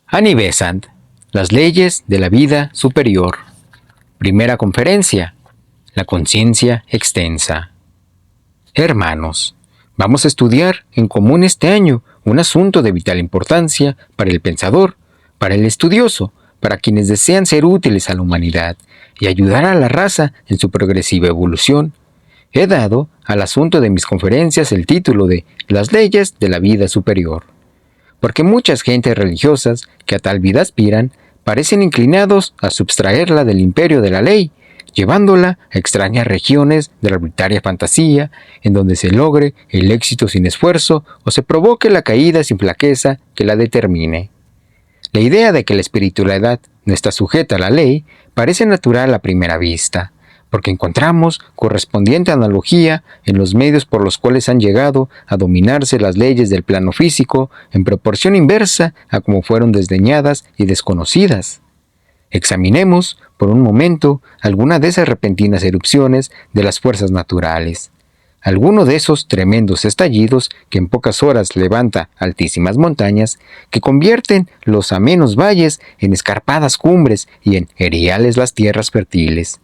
Annie Besant, las leyes de la vida superior. Primera conferencia, la conciencia extensa. Hermanos, vamos a estudiar en común este año un asunto de vital importancia para el pensador, para el estudioso, para quienes desean ser útiles a la humanidad y ayudar a la raza en su progresiva evolución. He dado al asunto de mis conferencias el título de Las leyes de la vida superior. Porque muchas gentes religiosas que a tal vida aspiran parecen inclinados a subtraerla del imperio de la ley, llevándola a extrañas regiones de la arbitraria fantasía, en donde se logre el éxito sin esfuerzo o se provoque la caída sin flaqueza que la determine. La idea de que la espiritualidad no está sujeta a la ley parece natural a primera vista, porque encontramos correspondiente analogía en los medios por los cuales han llegado a dominarse las leyes del plano físico en proporción inversa a como fueron desdeñadas y desconocidas. Examinemos, por un momento, alguna de esas repentinas erupciones de las fuerzas naturales. Alguno de esos tremendos estallidos que en pocas horas levanta altísimas montañas, que convierten los amenos valles en escarpadas cumbres y en eriales las tierras fértiles.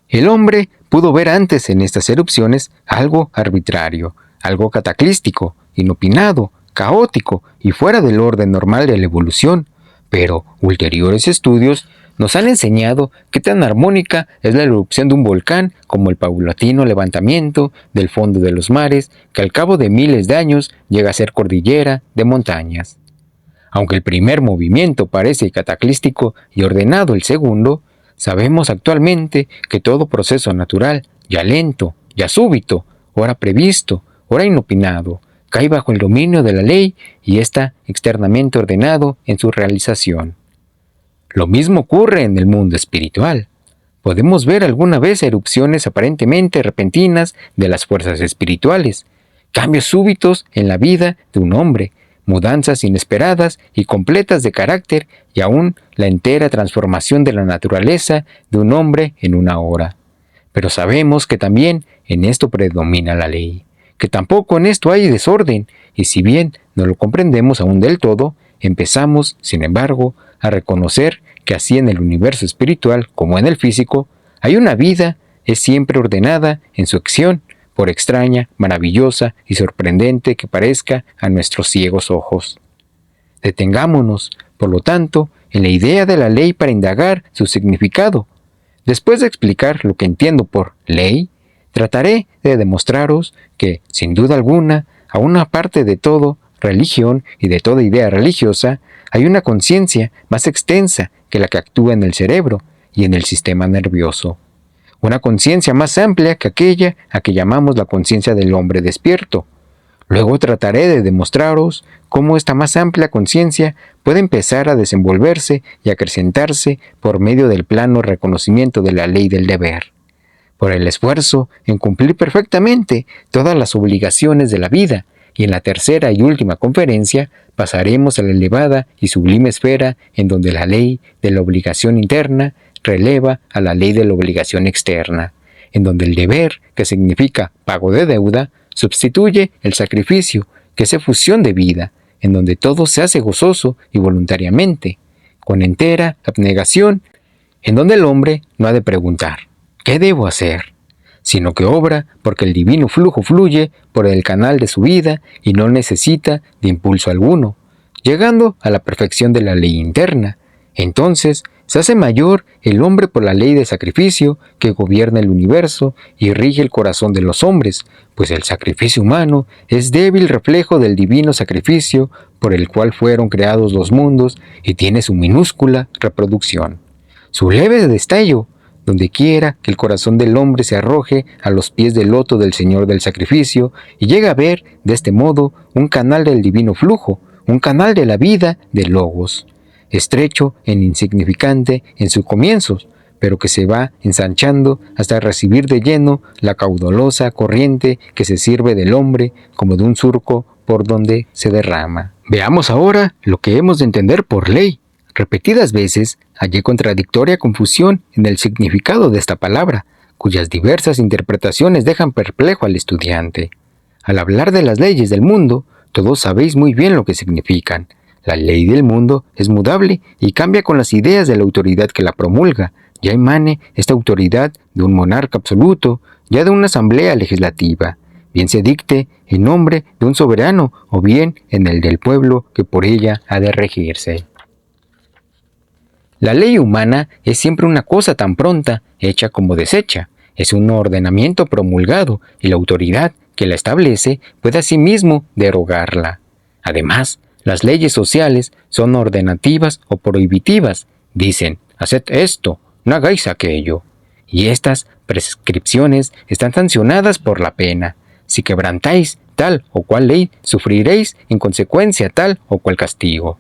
El hombre pudo ver antes en estas erupciones algo arbitrario, algo cataclístico, inopinado, caótico y fuera del orden normal de la evolución, pero ulteriores estudios nos han enseñado qué tan armónica es la erupción de un volcán como el paulatino levantamiento del fondo de los mares que al cabo de miles de años llega a ser cordillera de montañas. Aunque el primer movimiento parece cataclístico y ordenado el segundo, sabemos actualmente que todo proceso natural, ya lento, ya súbito, ora previsto, ora inopinado, cae bajo el dominio de la ley y está externamente ordenado en su realización. Lo mismo ocurre en el mundo espiritual. Podemos ver alguna vez erupciones aparentemente repentinas de las fuerzas espirituales, cambios súbitos en la vida de un hombre, mudanzas inesperadas y completas de carácter y aún la entera transformación de la naturaleza de un hombre en una hora. Pero sabemos que también en esto predomina la ley, que tampoco en esto hay desorden, y si bien no lo comprendemos aún del todo, empezamos, sin embargo, a reconocer que así en el universo espiritual como en el físico, hay una vida, es siempre ordenada en su acción, por extraña, maravillosa y sorprendente que parezca a nuestros ciegos ojos. Detengámonos, por lo tanto, en la idea de la ley para indagar su significado. Después de explicar lo que entiendo por ley, trataré de demostraros que, sin duda alguna, a una parte de todo religión y de toda idea religiosa, hay una conciencia más extensa que la que actúa en el cerebro y en el sistema nervioso. Una conciencia más amplia que aquella a que llamamos la conciencia del hombre despierto. Luego trataré de demostraros cómo esta más amplia conciencia puede empezar a desenvolverse y acrecentarse por medio del plano reconocimiento de la ley del deber, por el esfuerzo en cumplir perfectamente todas las obligaciones de la vida, y en la tercera y última conferencia pasaremos a la elevada y sublime esfera en donde la ley de la obligación interna releva a la ley de la obligación externa, en donde el deber, que significa pago de deuda, sustituye el sacrificio, que es efusión de vida, en donde todo se hace gozoso y voluntariamente, con entera abnegación, en donde el hombre no ha de preguntar, ¿qué debo hacer?, sino que obra porque el divino flujo fluye por el canal de su vida y no necesita de impulso alguno, llegando a la perfección de la ley interna. Entonces, se hace mayor el hombre por la ley de sacrificio que gobierna el universo y rige el corazón de los hombres, pues el sacrificio humano es débil reflejo del divino sacrificio por el cual fueron creados los mundos y tiene su minúscula reproducción. Su leve destello, donde quiera que el corazón del hombre se arroje a los pies del loto del Señor del sacrificio y llega a ver, de este modo, un canal del divino flujo, un canal de la vida del Logos, estrecho e insignificante en sus comienzos, pero que se va ensanchando hasta recibir de lleno la caudalosa corriente que se sirve del hombre como de un surco por donde se derrama. Veamos ahora lo que hemos de entender por ley. Repetidas veces hallé contradictoria confusión en el significado de esta palabra, cuyas diversas interpretaciones dejan perplejo al estudiante. Al hablar de las leyes del mundo, todos sabéis muy bien lo que significan. La ley del mundo es mudable y cambia con las ideas de la autoridad que la promulga, ya emane esta autoridad de un monarca absoluto, ya de una asamblea legislativa, bien se dicte en nombre de un soberano o bien en el del pueblo que por ella ha de regirse. La ley humana es siempre una cosa tan pronta, hecha como deshecha, es un ordenamiento promulgado y la autoridad que la establece puede asimismo derogarla. Además, las leyes sociales son ordenativas o prohibitivas, dicen, haced esto, no hagáis aquello. Y estas prescripciones están sancionadas por la pena. Si quebrantáis tal o cual ley, sufriréis en consecuencia tal o cual castigo.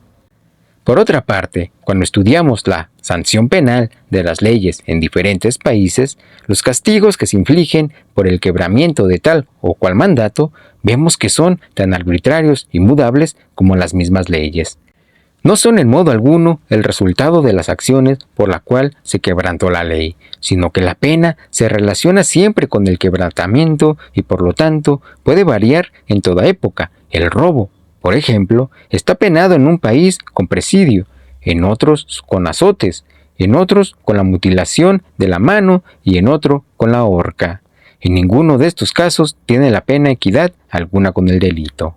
Por otra parte, cuando estudiamos la sanción penal de las leyes en diferentes países, los castigos que se infligen por el quebramiento de tal o cual mandato, vemos que son tan arbitrarios y mudables como las mismas leyes. No son en modo alguno el resultado de las acciones por la cual se quebrantó la ley, sino que la pena se relaciona siempre con el quebrantamiento y por lo tanto puede variar en toda época. El robo, por ejemplo, está penado en un país con presidio, en otros con azotes, en otros con la mutilación de la mano y en otro con la horca. En ninguno de estos casos tiene la pena equidad alguna con el delito.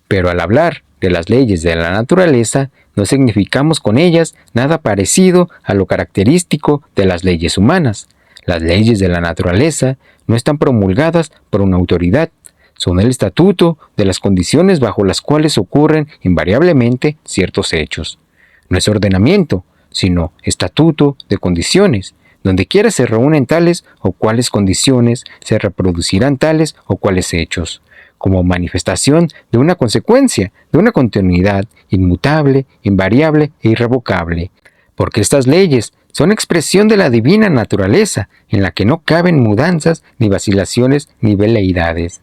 Pero al hablar de las leyes de la naturaleza, no significamos con ellas nada parecido a lo característico de las leyes humanas. Las leyes de la naturaleza no están promulgadas por una autoridad, son el estatuto de las condiciones bajo las cuales ocurren invariablemente ciertos hechos. No es ordenamiento, sino estatuto de condiciones. Donde quiera se reúnen tales o cuales condiciones, se reproducirán tales o cuales hechos, como manifestación de una consecuencia, de una continuidad inmutable, invariable e irrevocable, porque estas leyes son expresión de la divina naturaleza, en la que no caben mudanzas, ni vacilaciones, ni veleidades.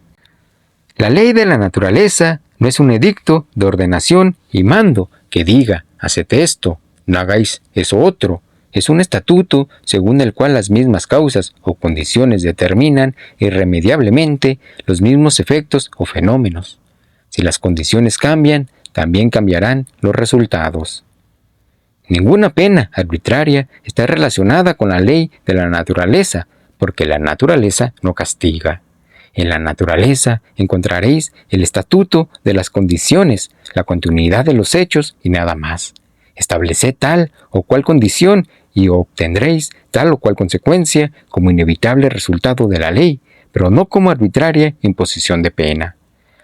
La ley de la naturaleza no es un edicto de ordenación y mando que diga, haced esto, no hagáis eso otro. Es un estatuto según el cual las mismas causas o condiciones determinan irremediablemente los mismos efectos o fenómenos. Si las condiciones cambian, también cambiarán los resultados. Ninguna pena arbitraria está relacionada con la ley de la naturaleza, porque la naturaleza no castiga. En la naturaleza encontraréis el estatuto de las condiciones, la continuidad de los hechos y nada más. Estableced tal o cual condición y obtendréis tal o cual consecuencia como inevitable resultado de la ley, pero no como arbitraria imposición de pena.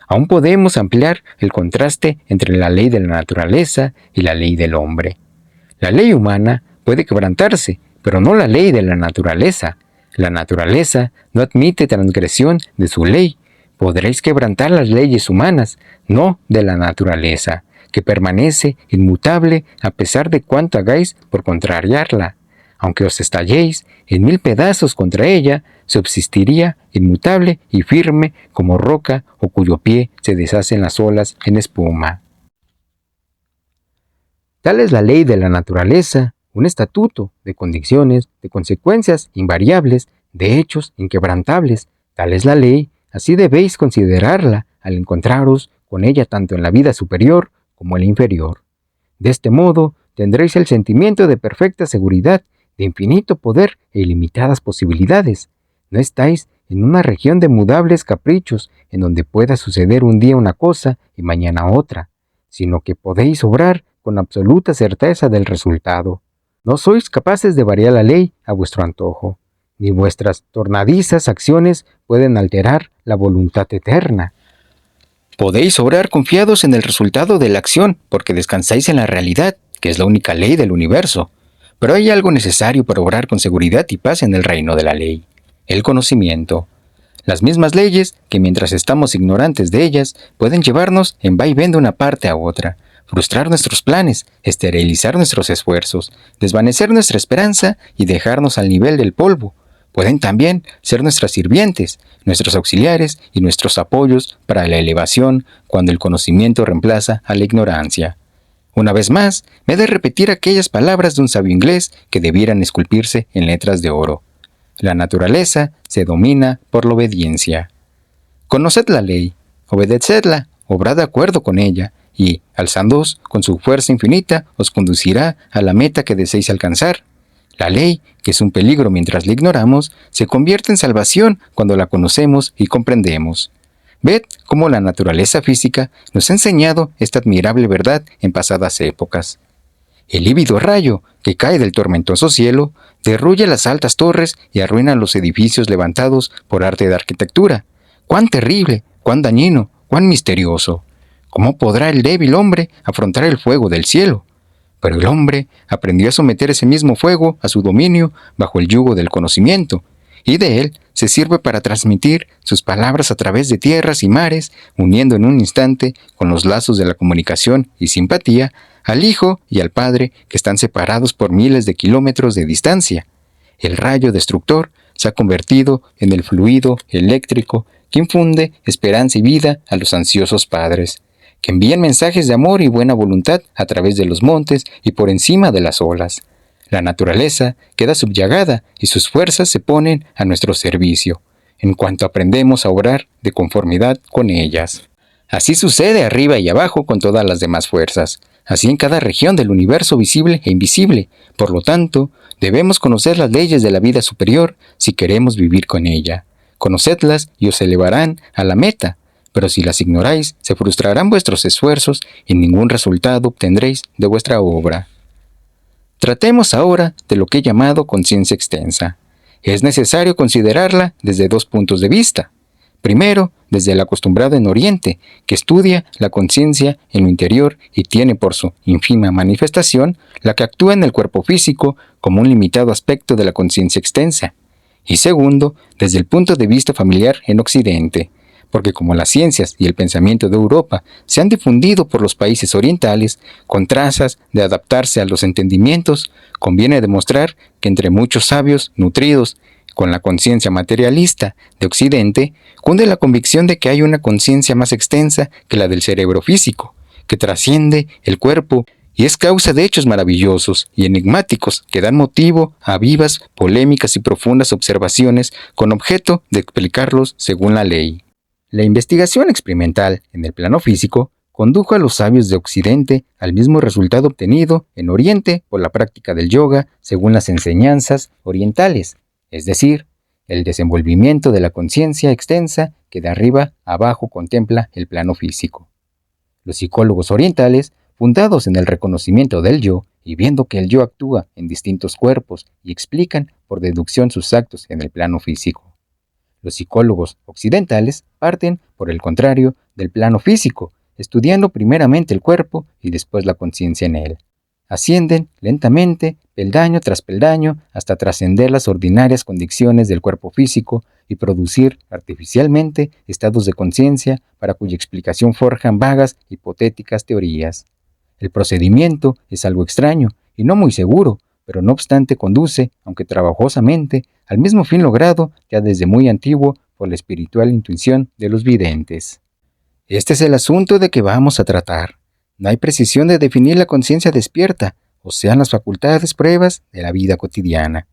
Aún podemos ampliar el contraste entre la ley de la naturaleza y la ley del hombre. La ley humana puede quebrantarse, pero no la ley de la naturaleza. La naturaleza no admite transgresión de su ley. Podréis quebrantar las leyes humanas, no de la naturaleza, que permanece inmutable a pesar de cuanto hagáis por contrariarla. Aunque os estalléis en 1000 pedazos contra ella, subsistiría inmutable y firme como roca o cuyo pie se deshace en las olas en espuma. Tal es la ley de la naturaleza, un estatuto de condiciones, de consecuencias invariables, de hechos inquebrantables. Tal es la ley, así debéis considerarla al encontraros con ella tanto en la vida superior como en la inferior. De este modo tendréis el sentimiento de perfecta seguridad, de infinito poder e ilimitadas posibilidades. No estáis en una región de mudables caprichos en donde pueda suceder un día una cosa y mañana otra, sino que podéis obrar con absoluta certeza del resultado. No sois capaces de variar la ley a vuestro antojo, ni vuestras tornadizas acciones pueden alterar la voluntad eterna. Podéis obrar confiados en el resultado de la acción porque descansáis en la realidad, que es la única ley del universo. Pero hay algo necesario para obrar con seguridad y paz en el reino de la ley: el conocimiento. Las mismas leyes, que mientras estamos ignorantes de ellas, pueden llevarnos en vaivén de una parte a otra, frustrar nuestros planes, esterilizar nuestros esfuerzos, desvanecer nuestra esperanza y dejarnos al nivel del polvo. Pueden también ser nuestras sirvientes, nuestros auxiliares y nuestros apoyos para la elevación cuando el conocimiento reemplaza a la ignorancia. Una vez más, me he de repetir aquellas palabras de un sabio inglés que debieran esculpirse en letras de oro. La naturaleza se domina por la obediencia. Conoced la ley, obedecedla, obrad de acuerdo con ella, y, alzándoos con su fuerza infinita, os conducirá a la meta que deseéis alcanzar. La ley, que es un peligro mientras la ignoramos, se convierte en salvación cuando la conocemos y comprendemos. Ved cómo la naturaleza física nos ha enseñado esta admirable verdad en pasadas épocas. El lívido rayo que cae del tormentoso cielo derruye las altas torres y arruina los edificios levantados por arte de arquitectura. ¡Cuán terrible, cuán dañino, cuán misterioso! ¿Cómo podrá el débil hombre afrontar el fuego del cielo? Pero el hombre aprendió a someter ese mismo fuego a su dominio bajo el yugo del conocimiento, y de él se sirve para transmitir sus palabras a través de tierras y mares, uniendo en un instante, con los lazos de la comunicación y simpatía, al Hijo y al Padre que están separados por miles de kilómetros de distancia. El rayo destructor se ha convertido en el fluido eléctrico que infunde esperanza y vida a los ansiosos padres, que envían mensajes de amor y buena voluntad a través de los montes y por encima de las olas. La naturaleza queda subyugada y sus fuerzas se ponen a nuestro servicio, en cuanto aprendemos a obrar de conformidad con ellas. Así sucede arriba y abajo con todas las demás fuerzas, así en cada región del universo visible e invisible. Por lo tanto, debemos conocer las leyes de la vida superior si queremos vivir con ella. Conocedlas y os elevarán a la meta, pero si las ignoráis, se frustrarán vuestros esfuerzos y ningún resultado obtendréis de vuestra obra. Tratemos ahora de lo que he llamado conciencia extensa. Es necesario considerarla desde dos puntos de vista. Primero, desde el acostumbrado en Oriente, que estudia la conciencia en lo interior y tiene por su ínfima manifestación la que actúa en el cuerpo físico como un limitado aspecto de la conciencia extensa. Y segundo, desde el punto de vista familiar en Occidente, porque como las ciencias y el pensamiento de Europa se han difundido por los países orientales, con trazas de adaptarse a los entendimientos, conviene demostrar que entre muchos sabios nutridos con la conciencia materialista de Occidente, cunde la convicción de que hay una conciencia más extensa que la del cerebro físico, que trasciende el cuerpo y es causa de hechos maravillosos y enigmáticos que dan motivo a vivas, polémicas y profundas observaciones con objeto de explicarlos según la ley. La investigación experimental en el plano físico condujo a los sabios de Occidente al mismo resultado obtenido en Oriente por la práctica del yoga según las enseñanzas orientales, es decir, el desenvolvimiento de la conciencia extensa que de arriba a abajo contempla el plano físico. Los psicólogos orientales, fundados en el reconocimiento del yo y viendo que el yo actúa en distintos cuerpos y explican por deducción sus actos en el plano físico. Los psicólogos occidentales parten, por el contrario, del plano físico, estudiando primeramente el cuerpo y después la conciencia en él. Ascienden lentamente, peldaño tras peldaño, hasta trascender las ordinarias condiciones del cuerpo físico y producir artificialmente estados de conciencia para cuya explicación forjan vagas, hipotéticas teorías. El procedimiento es algo extraño y no muy seguro, pero no obstante conduce, aunque trabajosamente, al mismo fin logrado ya desde muy antiguo por la espiritual intuición de los videntes. Este es el asunto de que vamos a tratar. No hay precisión de definir la conciencia despierta, o sean las facultades pruebas de la vida cotidiana.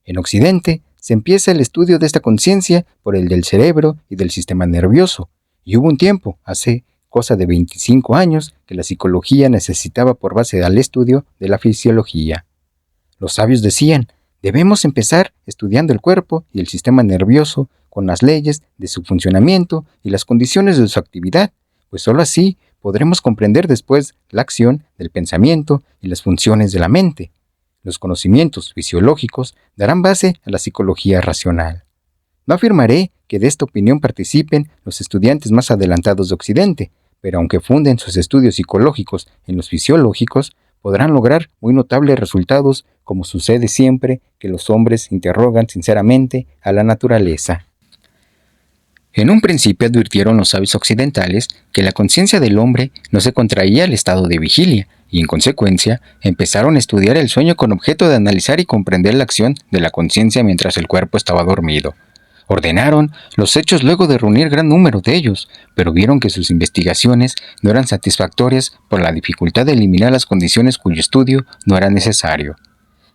En Occidente se empieza el estudio de esta conciencia por el del cerebro y del sistema nervioso, y hubo un tiempo, hace cosa de 25 años, que la psicología necesitaba por base al estudio de la fisiología. Los sabios decían, debemos empezar estudiando el cuerpo y el sistema nervioso con las leyes de su funcionamiento y las condiciones de su actividad, pues sólo así podremos comprender después la acción del pensamiento y las funciones de la mente. Los conocimientos fisiológicos darán base a la psicología racional. No afirmaré que de esta opinión participen los estudiantes más adelantados de Occidente, pero aunque funden sus estudios psicológicos en los fisiológicos, podrán lograr muy notables resultados, como sucede siempre que los hombres interrogan sinceramente a la naturaleza. En un principio advirtieron los sabios occidentales que la conciencia del hombre no se contraía al estado de vigilia, y en consecuencia empezaron a estudiar el sueño con objeto de analizar y comprender la acción de la conciencia mientras el cuerpo estaba dormido. Ordenaron los hechos luego de reunir gran número de ellos, pero vieron que sus investigaciones no eran satisfactorias por la dificultad de eliminar las condiciones cuyo estudio no era necesario.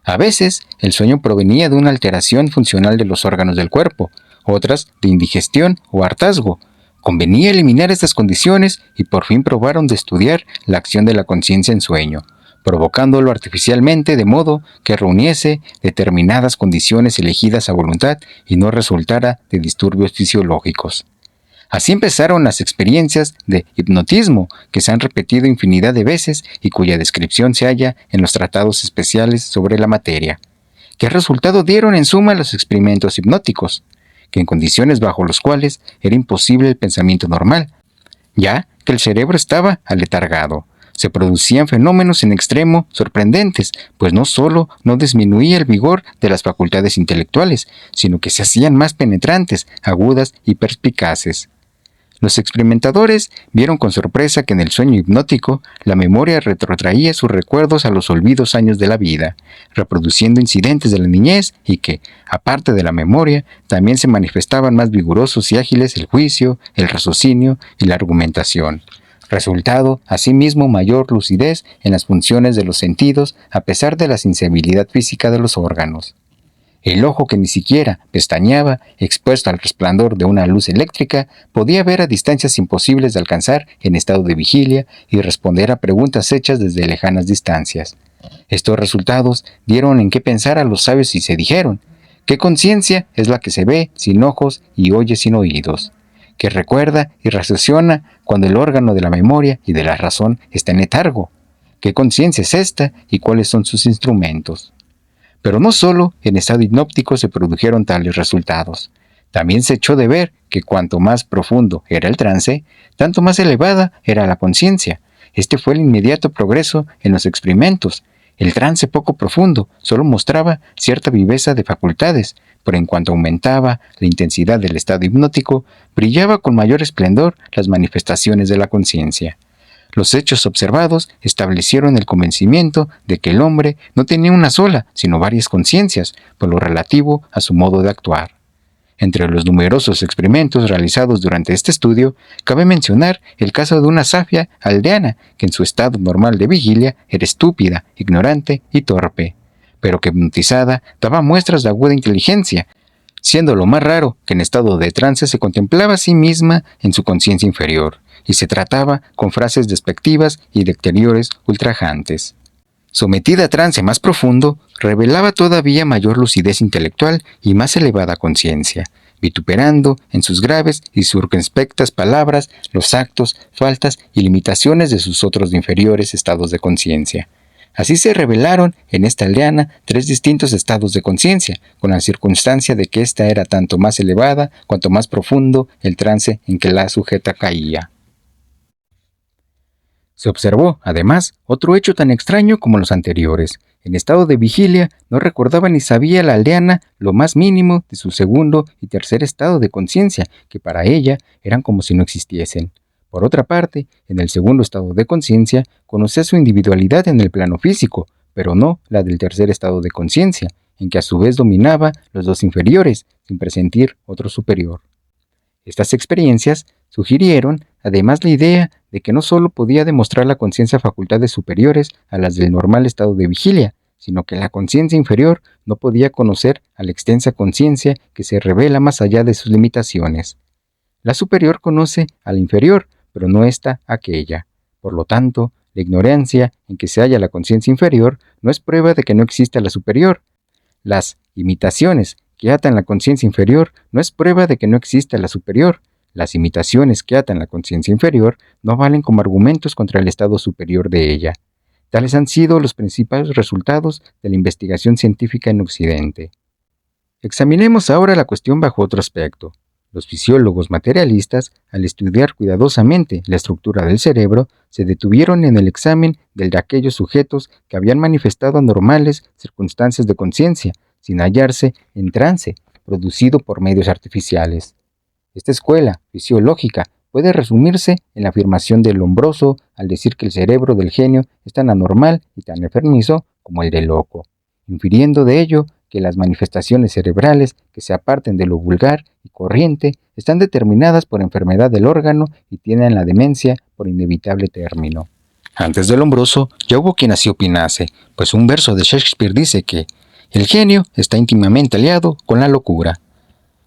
A veces, el sueño provenía de una alteración funcional de los órganos del cuerpo, otras de indigestión o hartazgo. Convenía eliminar estas condiciones y por fin probaron de estudiar la acción de la conciencia en sueño, provocándolo artificialmente de modo que reuniese determinadas condiciones elegidas a voluntad y no resultara de disturbios fisiológicos. Así empezaron las experiencias de hipnotismo que se han repetido infinidad de veces y cuya descripción se halla en los tratados especiales sobre la materia. ¿Qué resultado dieron en suma los experimentos hipnóticos? Que en condiciones bajo las cuales era imposible el pensamiento normal, ya que el cerebro estaba aletargado. Se producían fenómenos en extremo sorprendentes, pues no solo no disminuía el vigor de las facultades intelectuales, sino que se hacían más penetrantes, agudas y perspicaces. Los experimentadores vieron con sorpresa que en el sueño hipnótico la memoria retrotraía sus recuerdos a los olvidos años de la vida, reproduciendo incidentes de la niñez y que, aparte de la memoria, también se manifestaban más vigorosos y ágiles el juicio, el raciocinio y la argumentación. Resultado, asimismo, mayor lucidez en las funciones de los sentidos a pesar de la sensibilidad física de los órganos. El ojo que ni siquiera pestañeaba, expuesto al resplandor de una luz eléctrica, podía ver a distancias imposibles de alcanzar en estado de vigilia y responder a preguntas hechas desde lejanas distancias. Estos resultados dieron en qué pensar a los sabios y se dijeron: ¿qué conciencia es la que se ve sin ojos y oye sin oídos? Que recuerda y raciocina cuando el órgano de la memoria y de la razón está en letargo. ¿Qué conciencia es esta y cuáles son sus instrumentos? Pero no solo en estado hipnóptico se produjeron tales resultados. También se echó de ver que cuanto más profundo era el trance, tanto más elevada era la conciencia. Este fue el inmediato progreso en los experimentos. El trance poco profundo solo mostraba cierta viveza de facultades, pero en cuanto aumentaba la intensidad del estado hipnótico, brillaba con mayor esplendor las manifestaciones de la conciencia. Los hechos observados establecieron el convencimiento de que el hombre no tenía una sola, sino varias conciencias, por lo relativo a su modo de actuar. Entre los numerosos experimentos realizados durante este estudio, cabe mencionar el caso de una safia aldeana que en su estado normal de vigilia era estúpida, ignorante y torpe, pero que hipnotizada daba muestras de aguda inteligencia, siendo lo más raro que en estado de trance se contemplaba a sí misma en su conciencia inferior, y se trataba con frases despectivas y de exteriores ultrajantes. Sometida a trance más profundo, revelaba todavía mayor lucidez intelectual y más elevada conciencia, vituperando en sus graves y circunspectas palabras los actos, faltas y limitaciones de sus otros inferiores estados de conciencia. Así se revelaron en esta aldeana 3 distintos estados de conciencia, con la circunstancia de que ésta era tanto más elevada cuanto más profundo el trance en que la sujeta caía. Se observó, además, otro hecho tan extraño como los anteriores. En estado de vigilia, no recordaba ni sabía la aldeana lo más mínimo de su segundo y tercer estado de conciencia, que para ella eran como si no existiesen. Por otra parte, en el segundo estado de conciencia, conocía su individualidad en el plano físico, pero no la del tercer estado de conciencia, en que a su vez dominaba los 2 inferiores, sin presentir otro superior. Estas experiencias sugirieron, además, la idea de que no solo podía demostrar la conciencia facultades superiores a las del normal estado de vigilia, sino que la conciencia inferior no podía conocer a la extensa conciencia que se revela más allá de sus limitaciones. La superior conoce a la inferior, pero no ésta a aquella. Por lo tanto, la ignorancia en que se halla la conciencia inferior no es prueba de que no exista la superior. Las imitaciones que atan la conciencia inferior no es prueba de que no exista la superior. Las imitaciones que atan la conciencia inferior no valen como argumentos contra el estado superior de ella. Tales han sido los principales resultados de la investigación científica en Occidente. Examinemos ahora la cuestión bajo otro aspecto. Los fisiólogos materialistas, al estudiar cuidadosamente la estructura del cerebro, se detuvieron en el examen de aquellos sujetos que habían manifestado anormales circunstancias de conciencia, sin hallarse en trance, producido por medios artificiales. Esta escuela fisiológica puede resumirse en la afirmación de Lombroso al decir que el cerebro del genio es tan anormal y tan enfermizo como el del loco, infiriendo de ello que las manifestaciones cerebrales que se aparten de lo vulgar y corriente están determinadas por enfermedad del órgano y tienen la demencia por inevitable término. Antes de Lombroso ya hubo quien así opinase, pues un verso de Shakespeare dice que el genio está íntimamente aliado con la locura.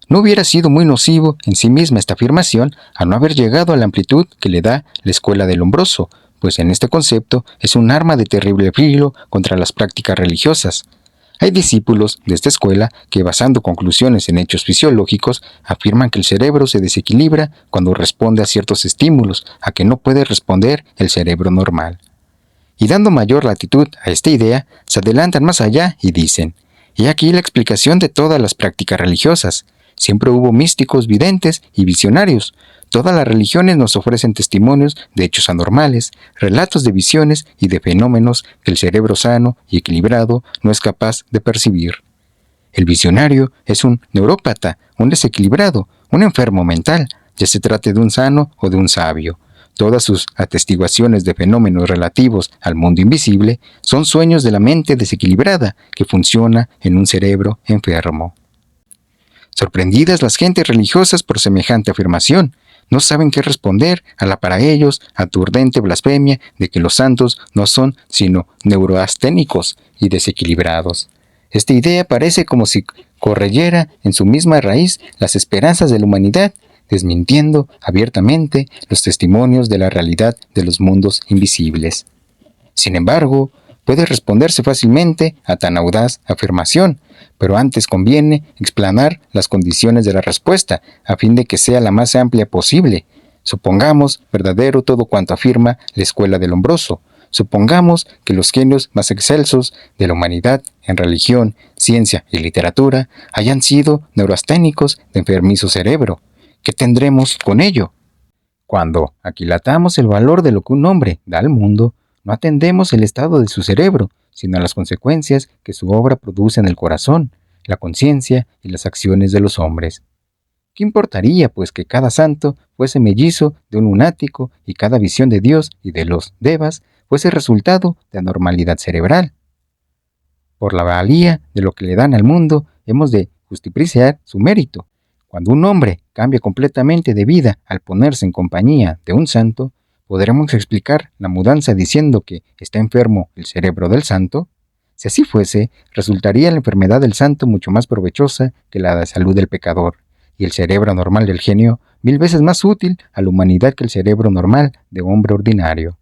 No hubiera sido muy nocivo en sí misma esta afirmación a no haber llegado a la amplitud que le da la escuela del Lombroso, pues en este concepto es un arma de terrible filo contra las prácticas religiosas. Hay discípulos de esta escuela que, basando conclusiones en hechos fisiológicos, afirman que el cerebro se desequilibra cuando responde a ciertos estímulos a que no puede responder el cerebro normal. Y dando mayor latitud a esta idea, se adelantan más allá y dicen: he aquí la explicación de todas las prácticas religiosas. Siempre hubo místicos, videntes y visionarios. Todas las religiones nos ofrecen testimonios de hechos anormales, relatos de visiones y de fenómenos que el cerebro sano y equilibrado no es capaz de percibir. El visionario es un neurópata, un desequilibrado, un enfermo mental, ya se trate de un sano o de un sabio. Todas sus atestiguaciones de fenómenos relativos al mundo invisible son sueños de la mente desequilibrada que funciona en un cerebro enfermo. Sorprendidas las gentes religiosas por semejante afirmación, no saben qué responder a la para ellos aturdente blasfemia de que los santos no son sino neuroasténicos y desequilibrados. Esta idea parece como si correyera en su misma raíz las esperanzas de la humanidad, desmintiendo abiertamente los testimonios de la realidad de los mundos invisibles. Sin embargo, puede responderse fácilmente a tan audaz afirmación, pero antes conviene explanar las condiciones de la respuesta, a fin de que sea la más amplia posible. Supongamos verdadero todo cuanto afirma la escuela del Lombroso. Supongamos que los genios más excelsos de la humanidad en religión, ciencia y literatura hayan sido neuroasténicos de enfermizo cerebro. ¿Qué tendremos con ello? Cuando aquilatamos el valor de lo que un hombre da al mundo, no atendemos el estado de su cerebro, sino a las consecuencias que su obra produce en el corazón, la conciencia y las acciones de los hombres. ¿Qué importaría, pues, que cada santo fuese mellizo de un lunático y cada visión de Dios y de los devas fuese resultado de anormalidad cerebral? Por la valía de lo que le dan al mundo, hemos de justipriciar su mérito. Cuando un hombre cambia completamente de vida al ponerse en compañía de un santo, ¿podremos explicar la mudanza diciendo que está enfermo el cerebro del santo? Si así fuese, resultaría la enfermedad del santo mucho más provechosa que la de salud del pecador, y el cerebro normal del genio 1000 veces más útil a la humanidad que el cerebro normal de hombre ordinario.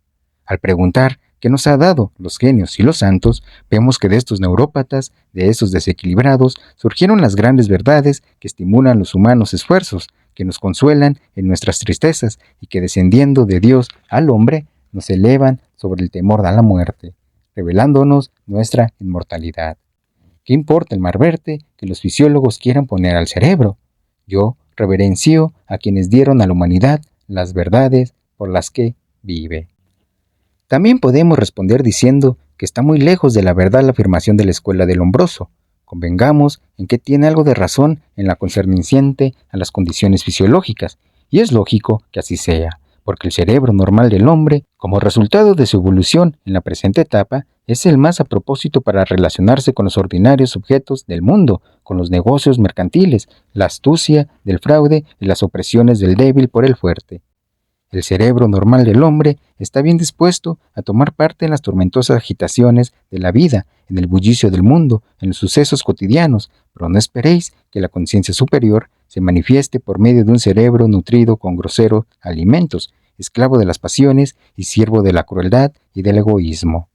Al preguntar qué nos ha dado los genios y los santos, vemos que de estos neurópatas, de estos desequilibrados, surgieron las grandes verdades que estimulan los humanos esfuerzos, que nos consuelan en nuestras tristezas y que, descendiendo de Dios al hombre, nos elevan sobre el temor a la muerte, revelándonos nuestra inmortalidad. ¿Qué importa el mar verde que los fisiólogos quieran poner al cerebro? Yo reverencio a quienes dieron a la humanidad las verdades por las que vive. También podemos responder diciendo que está muy lejos de la verdad la afirmación de la escuela del Lombroso. Convengamos en que tiene algo de razón en la concerniente a las condiciones fisiológicas, y es lógico que así sea, porque el cerebro normal del hombre, como resultado de su evolución en la presente etapa, es el más a propósito para relacionarse con los ordinarios objetos del mundo, con los negocios mercantiles, la astucia del fraude y las opresiones del débil por el fuerte. El cerebro normal del hombre está bien dispuesto a tomar parte en las tormentosas agitaciones de la vida, en el bullicio del mundo, en los sucesos cotidianos, pero no esperéis que la conciencia superior se manifieste por medio de un cerebro nutrido con groseros alimentos, esclavo de las pasiones y siervo de la crueldad y del egoísmo.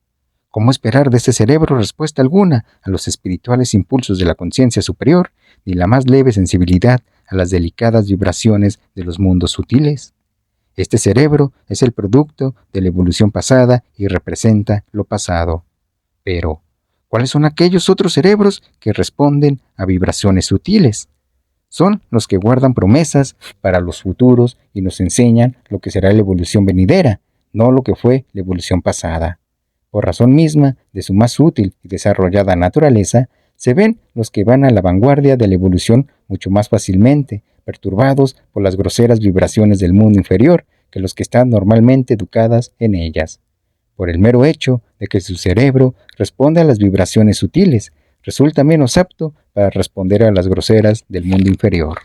¿Cómo esperar de este cerebro respuesta alguna a los espirituales impulsos de la conciencia superior, ni la más leve sensibilidad a las delicadas vibraciones de los mundos sutiles? Este cerebro es el producto de la evolución pasada y representa lo pasado. Pero, ¿cuáles son aquellos otros cerebros que responden a vibraciones sutiles? Son los que guardan promesas para los futuros y nos enseñan lo que será la evolución venidera, no lo que fue la evolución pasada. Por razón misma de su más útil y desarrollada naturaleza, se ven los que van a la vanguardia de la evolución mucho más fácilmente, perturbados por las groseras vibraciones del mundo inferior que los que están normalmente educadas en ellas. Por el mero hecho de que su cerebro responde a las vibraciones sutiles, resulta menos apto para responder a las groseras del mundo inferior.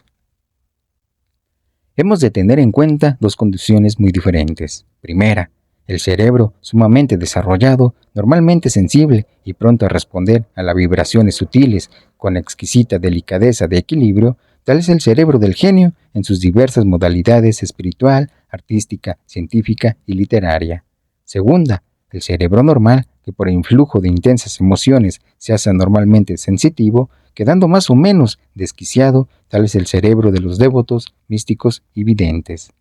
Hemos de tener en cuenta dos condiciones muy diferentes. Primera, el cerebro sumamente desarrollado, normalmente sensible y pronto a responder a las vibraciones sutiles con exquisita delicadeza de equilibrio, tal es el cerebro del genio en sus diversas modalidades espiritual, artística, científica y literaria. Segunda, el cerebro normal, que por influjo de intensas emociones se hace anormalmente sensitivo, quedando más o menos desquiciado, tal es el cerebro de los devotos, místicos y videntes.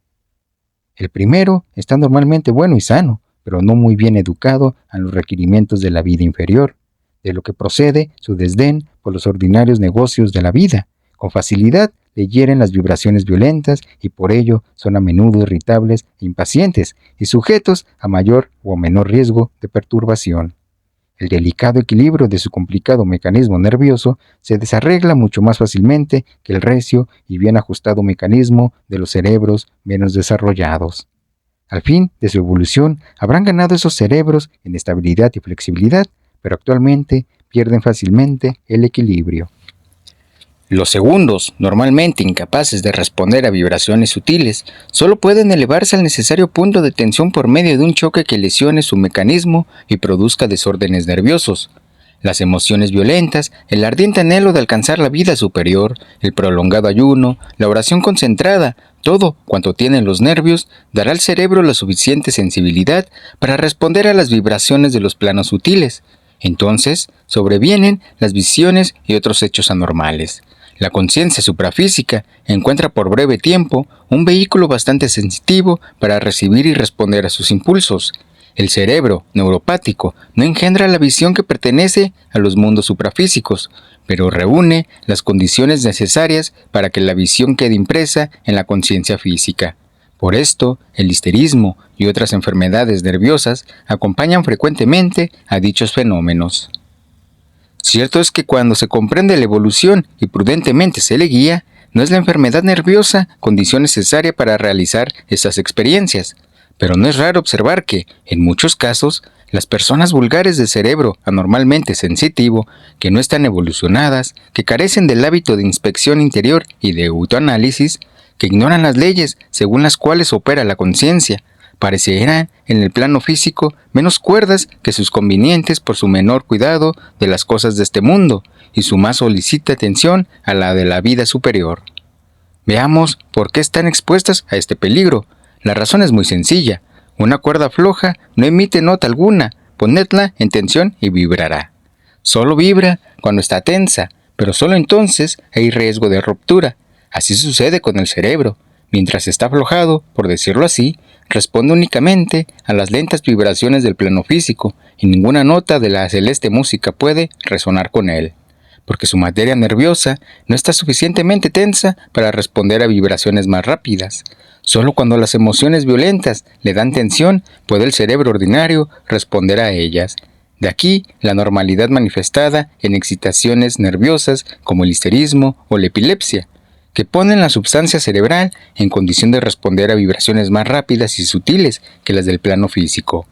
El primero está normalmente bueno y sano, pero no muy bien educado a los requerimientos de la vida inferior, de lo que procede su desdén por los ordinarios negocios de la vida. Con facilidad le hieren las vibraciones violentas y por ello son a menudo irritables e impacientes y sujetos a mayor o menor riesgo de perturbación. El delicado equilibrio de su complicado mecanismo nervioso se desarregla mucho más fácilmente que el recio y bien ajustado mecanismo de los cerebros menos desarrollados. Al fin de su evolución habrán ganado esos cerebros en estabilidad y flexibilidad, pero actualmente pierden fácilmente el equilibrio. Los segundos, normalmente incapaces de responder a vibraciones sutiles, solo pueden elevarse al necesario punto de tensión por medio de un choque que lesione su mecanismo y produzca desórdenes nerviosos. Las emociones violentas, el ardiente anhelo de alcanzar la vida superior, el prolongado ayuno, la oración concentrada, todo cuanto tienen los nervios, dará al cerebro la suficiente sensibilidad para responder a las vibraciones de los planos sutiles. Entonces, sobrevienen las visiones y otros hechos anormales. La conciencia suprafísica encuentra por breve tiempo un vehículo bastante sensitivo para recibir y responder a sus impulsos. El cerebro neuropático no engendra la visión que pertenece a los mundos suprafísicos, pero reúne las condiciones necesarias para que la visión quede impresa en la conciencia física. Por esto, el histerismo y otras enfermedades nerviosas acompañan frecuentemente a dichos fenómenos. Cierto es que cuando se comprende la evolución y prudentemente se le guía, no es la enfermedad nerviosa condición necesaria para realizar estas experiencias, pero no es raro observar que, en muchos casos, las personas vulgares de cerebro anormalmente sensitivo, que no están evolucionadas, que carecen del hábito de inspección interior y de autoanálisis, que ignoran las leyes según las cuales opera la conciencia, parecerán, en el plano físico, menos cuerdas que sus convenientes por su menor cuidado de las cosas de este mundo y su más solicita atención a la de la vida superior. Veamos por qué están expuestas a este peligro. La razón es muy sencilla. Una cuerda floja no emite nota alguna, ponedla en tensión y vibrará. Solo vibra cuando está tensa, pero solo entonces hay riesgo de ruptura. Así sucede con el cerebro. Mientras está aflojado, por decirlo así, responde únicamente a las lentas vibraciones del plano físico y ninguna nota de la celeste música puede resonar con él, porque su materia nerviosa no está suficientemente tensa para responder a vibraciones más rápidas. Solo cuando las emociones violentas le dan tensión puede el cerebro ordinario responder a ellas. De aquí la normalidad manifestada en excitaciones nerviosas como el histerismo o la epilepsia, que ponen la substancia cerebral en condición de responder a vibraciones más rápidas y sutiles que las del plano físico.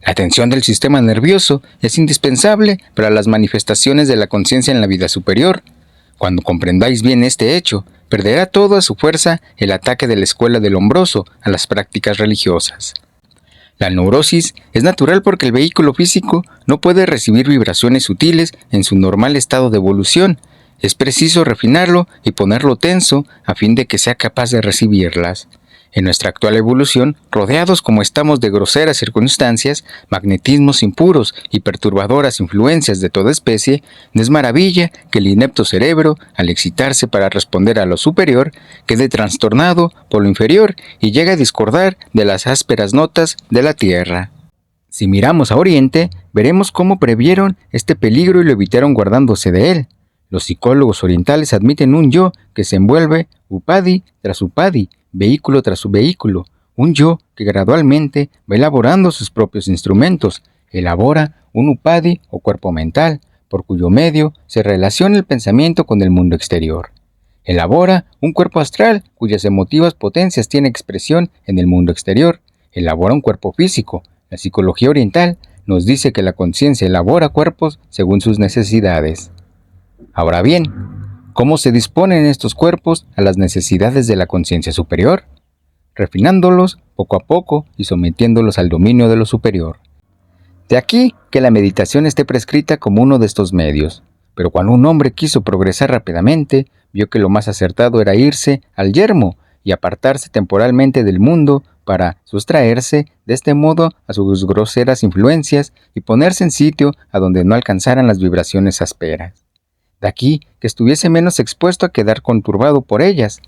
La atención del sistema nervioso es indispensable para las manifestaciones de la conciencia en la vida superior. Cuando comprendáis bien este hecho, perderá toda su fuerza el ataque de la escuela del hombroso a las prácticas religiosas. La neurosis es natural porque el vehículo físico no puede recibir vibraciones sutiles en su normal estado de evolución. Es preciso refinarlo y ponerlo tenso a fin de que sea capaz de recibirlas. En nuestra actual evolución, rodeados como estamos de groseras circunstancias, magnetismos impuros y perturbadoras influencias de toda especie, no es maravilla que el inepto cerebro, al excitarse para responder a lo superior, quede trastornado por lo inferior y llegue a discordar de las ásperas notas de la tierra. Si miramos a Oriente, veremos cómo previeron este peligro y lo evitaron guardándose de él. Los psicólogos orientales admiten un yo que se envuelve upadi tras upadi, vehículo tras vehículo, un yo que gradualmente va elaborando sus propios instrumentos, elabora un upadi o cuerpo mental, por cuyo medio se relaciona el pensamiento con el mundo exterior. Elabora un cuerpo astral cuyas emotivas potencias tienen expresión en el mundo exterior. Elabora un cuerpo físico. La psicología oriental nos dice que la conciencia elabora cuerpos según sus necesidades. Ahora bien, ¿cómo se disponen estos cuerpos a las necesidades de la conciencia superior? Refinándolos poco a poco y sometiéndolos al dominio de lo superior. De aquí que la meditación esté prescrita como uno de estos medios. pero cuando un hombre quiso progresar rápidamente, vio que lo más acertado era irse al yermo y apartarse temporalmente del mundo para sustraerse de este modo a sus groseras influencias y ponerse en sitio a donde no alcanzaran las vibraciones ásperas. De aquí que estuviese menos expuesto a quedar conturbado por ellas.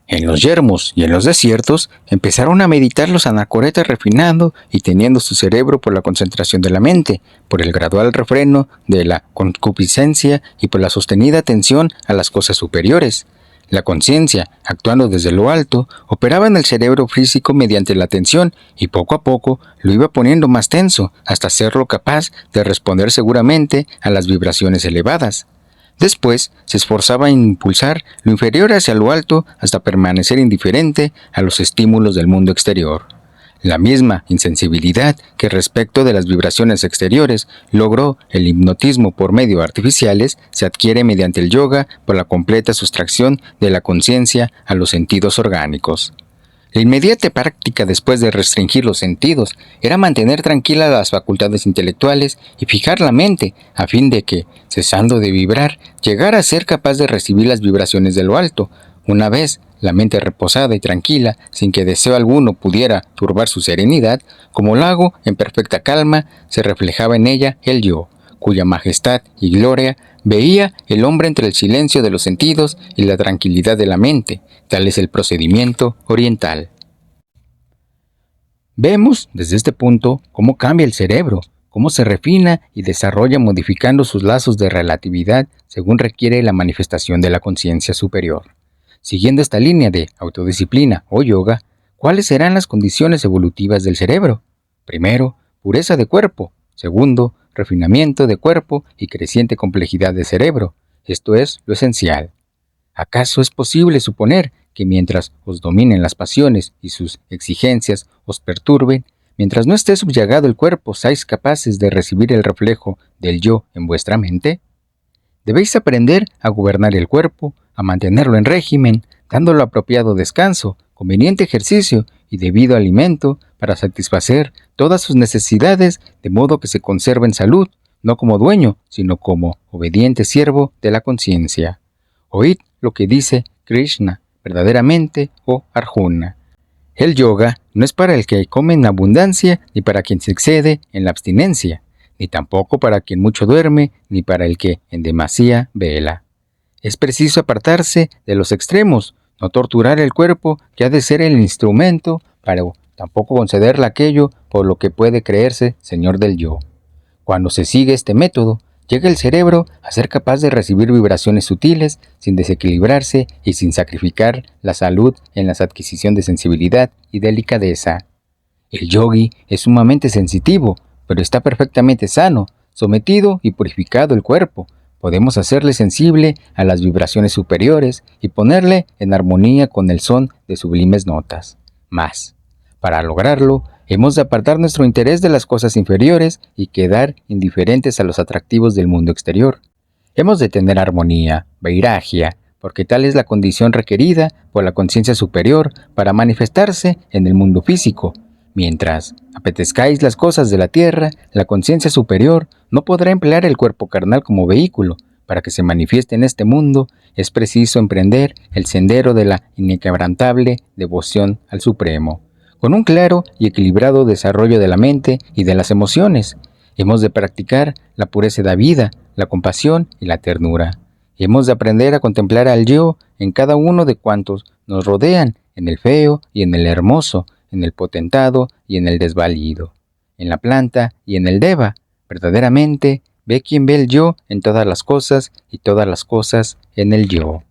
En los yermos y en los desiertos empezaron a meditar los anacoretas refinando y teniendo su cerebro por la concentración de la mente, por el gradual refreno de la concupiscencia y por la sostenida atención a las cosas superiores. La conciencia, actuando desde lo alto, operaba en el cerebro físico mediante la atención y poco a poco lo iba poniendo más tenso hasta hacerlo capaz de responder seguramente a las vibraciones elevadas. Después se esforzaba en impulsar lo inferior hacia lo alto hasta permanecer indiferente a los estímulos del mundo exterior. La misma insensibilidad que respecto de las vibraciones exteriores logró el hipnotismo por medios artificiales se adquiere mediante el yoga por la completa sustracción de la conciencia a los sentidos orgánicos. La inmediata práctica después de restringir los sentidos era mantener tranquilas las facultades intelectuales y fijar la mente a fin de que, cesando de vibrar, llegara a ser capaz de recibir las vibraciones de lo alto. Una vez la mente reposada y tranquila, sin que deseo alguno pudiera turbar su serenidad, como lago en perfecta calma, se reflejaba en ella el yo, cuya majestad y gloria veía el hombre entre el silencio de los sentidos y la tranquilidad de la mente. Tal es el procedimiento oriental. Vemos desde este punto cómo cambia el cerebro, cómo se refina y desarrolla modificando sus lazos de relatividad según requiere la manifestación de la conciencia superior. Siguiendo esta línea de autodisciplina o yoga, ¿cuáles serán las condiciones evolutivas del cerebro? Primero, pureza de cuerpo. Segundo, refinamiento de cuerpo y creciente complejidad de cerebro. Esto es lo esencial. ¿Acaso es posible suponer que mientras os dominen las pasiones y sus exigencias os perturben, mientras no esté subyugado el cuerpo, seáis capaces de recibir el reflejo del yo en vuestra mente? Debéis aprender a gobernar el cuerpo, a mantenerlo en régimen, dándolo apropiado descanso, conveniente ejercicio y debido alimento para satisfacer todas sus necesidades, de modo que se conserve en salud, no como dueño, sino como obediente siervo de la conciencia. Oíd lo que dice Krishna, verdaderamente, oh Arjuna. El yoga no es para el que come en abundancia, ni para quien se excede en la abstinencia, ni tampoco para quien mucho duerme, ni para el que en demasía vela. Es preciso apartarse de los extremos, no torturar el cuerpo que ha de ser el instrumento, para tampoco concederle aquello por lo que puede creerse señor del yo. Cuando se sigue este método, llega el cerebro a ser capaz de recibir vibraciones sutiles sin desequilibrarse y sin sacrificar la salud en la adquisición de sensibilidad y delicadeza. El yogi es sumamente sensitivo, pero está perfectamente sano, sometido y purificado el cuerpo. Podemos hacerle sensible a las vibraciones superiores y ponerle en armonía con el son de sublimes notas. Mas, para lograrlo, hemos de apartar nuestro interés de las cosas inferiores y quedar indiferentes a los atractivos del mundo exterior. Hemos de tener armonía, vairagya, porque tal es la condición requerida por la conciencia superior para manifestarse en el mundo físico. Mientras apetezcáis las cosas de la tierra, la conciencia superior no podrá emplear el cuerpo carnal como vehículo. Para que se manifieste en este mundo, es preciso emprender el sendero de la inquebrantable devoción al Supremo, con un claro y equilibrado desarrollo de la mente y de las emociones. Hemos de practicar la pureza de la vida, la compasión y la ternura. Hemos de aprender a contemplar al yo en cada uno de cuantos nos rodean, en el feo y en el hermoso, en el potentado y en el desvalido, en la planta y en el deva. Verdaderamente, ve quien ve el yo en todas las cosas y todas las cosas en el yo.